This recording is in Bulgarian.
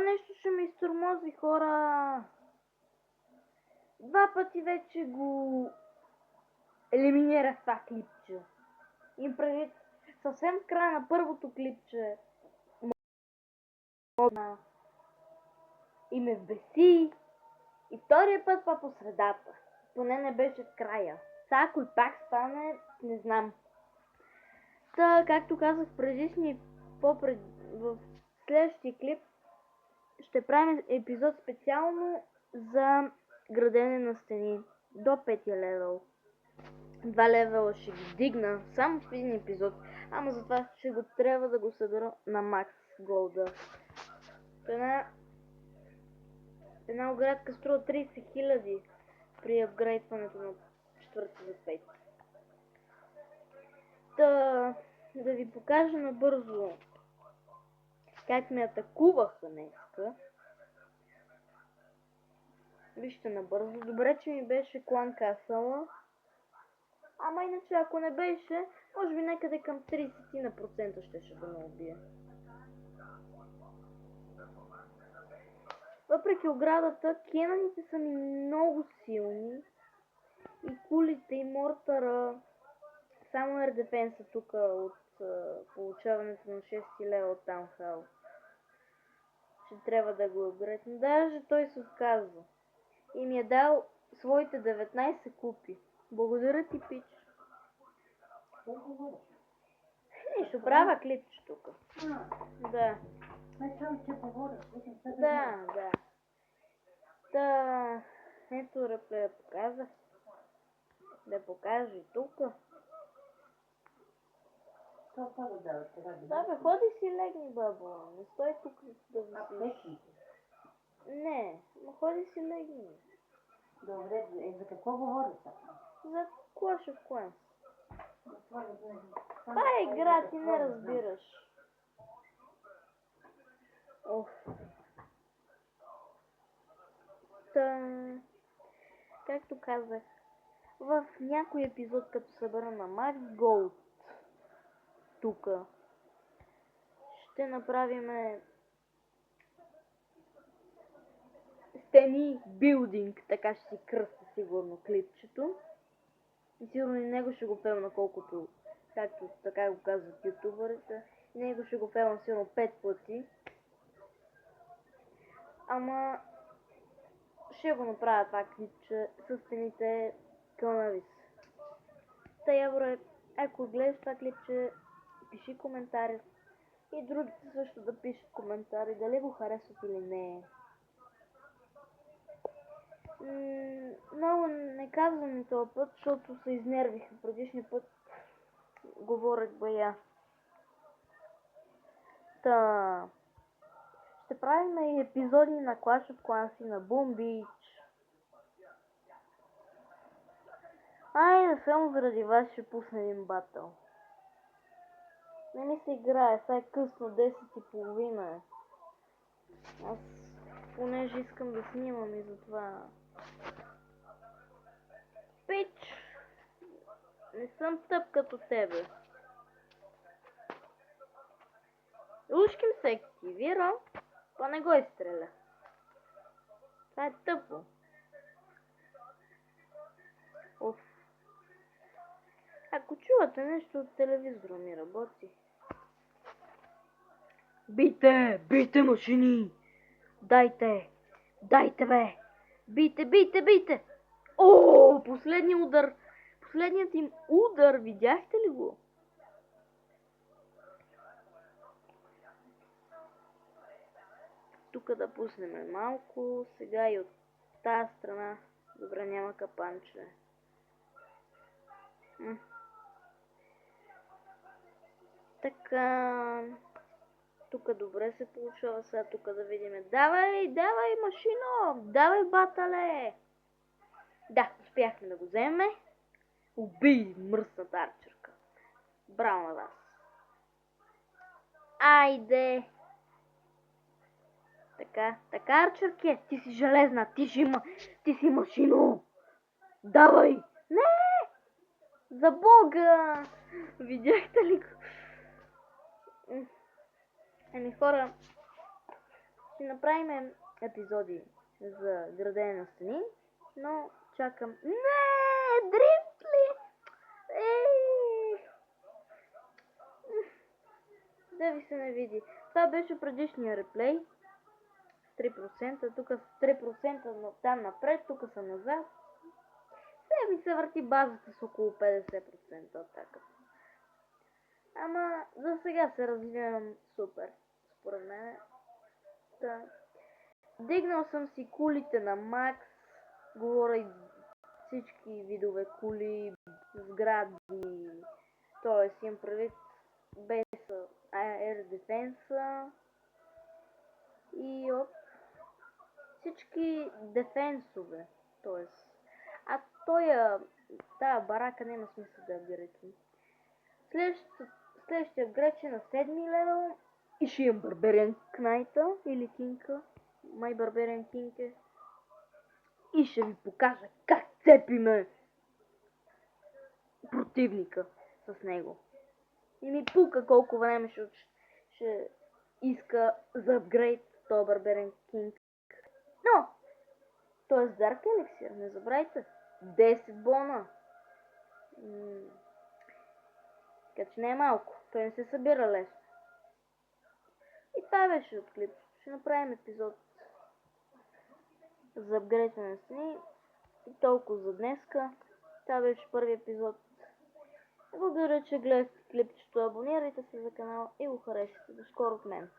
нещо ще ме изтормози, хора. 2 пъти вече го елиминирах това клипче. И преди съвсем в края на първото клипче и ме вбеси. И втория път по средата. Поне не беше в края. Сега ако пак стане, не знам. Та, както казах в предишни, в следващия клип ще правим епизод специално за градене на стени до 5 левел. 2 левела ще ги дигна само в един епизод, ама затова ще го трябва да го събера на макс голда. Една оградка струва 30 000 при апгрейдването на 4 за 5. Да ви покажа набързо как ме атакуваха днеска. Вижте набързо. Добре, че ми беше клан касъла. Ама иначе ако не беше, може би някъде към 30% ще да ме убие. Въпреки оградата, кенаните са ми много силни. И кулите, и мортара. Само Air Defense тук от получаването на 6 лева от Таунхаус. Ще трябва да го апгрейдна. Даже той се отказва. И ми е дал своите 19 купи. Благодаря ти, пич. Ще правя клипче тук. Да. Да. Та, ето реплея показах. Да покажа и тук. Да, бе, ходи си легни, бабо. Не стой тук да висиш. Не, но ходи си легни. Добре, за какво говориш? За Clash of Clans. Това е игра, ти не разбираш. Както казах, в някой епизод, като събера на Max Gold, тук ще направим стени билдинг, така ще си кръста сигурно клипчето. И сигурно и него ще го пелна колкото, както така го казват ютубърите. И него ще го пелна сигурно 5 пъти. Ама ще го направя това клипче с стените кълнавис. Тая бре, ако гледаш това клипче, пиши коментари. И другите също да пишат коментари, дали го харесват или не. Много не казвам този път, защото се изнервих. Предишния път говорех бая. Ще правим и епизоди на Clash of Clans и на Boom Beach. Айде, само заради вас ще пусна един батъл. Не ми се играе, сега е късно, 10:30 е. Аз понеже искам да снимам и затова. Пич! Не съм тъп като тебе. Ушким се активира, па не го изстреля. Това е тъпо. Ако чувате нещо от телевизора ми работи. Бийте машини! Дайте бе! Бийте! О, последният удар! Последният им удар, видяхте ли го? Тук да пуснем малко, сега и от тази страна. Добре, няма капанче. Така, тук добре се получава, сега тук да видим. Давай машино! Давай батале! Да, успяхме да го вземем. Убий мръсната арчерка. Браво на вас. Айде! Така, арчерке, ти си железна, ти си машино! Давай! Не! За Бога! Видяхте ли го? Еми хора, ще направим епизоди за градене на стени, но чакам... Не, дрифт ли? Ей! Да ви се не види. Това беше предишния реплей. С 3%, тук с 3% но там напред, тук са назад. Сега ми се върти базата с около 50% така. Ама за сега се развивам супер, според мен. Да. Дигнал съм си кулите на макс, говоря и всички видове кули, сгради, т.е. имам предвид без Air Defense и от всички дефенсове, т.е. а тая барака няма смисъл да апгрейдвам. Следващия апгрейд ще е на 7 левел и ще имам Барбериан Кнайта или Кинка. Май Барбериан Кинг е. И ще ви покажа как цепиме противника с него. И ми пука колко време ще иска за апгрейд този Барбериан Кинг. Но, той е с Dark Elixir, не забравяйте. 10 бона. Така че не е малко. Той не се събира лесно. И това беше от клип. Ще направим епизод за апгрейдване на стени. И толкова за днеска. Това беше първи епизод. Благодаря, че гледахте клипчето. Абонирайте се за канала и го харесайте. До скоро от мен.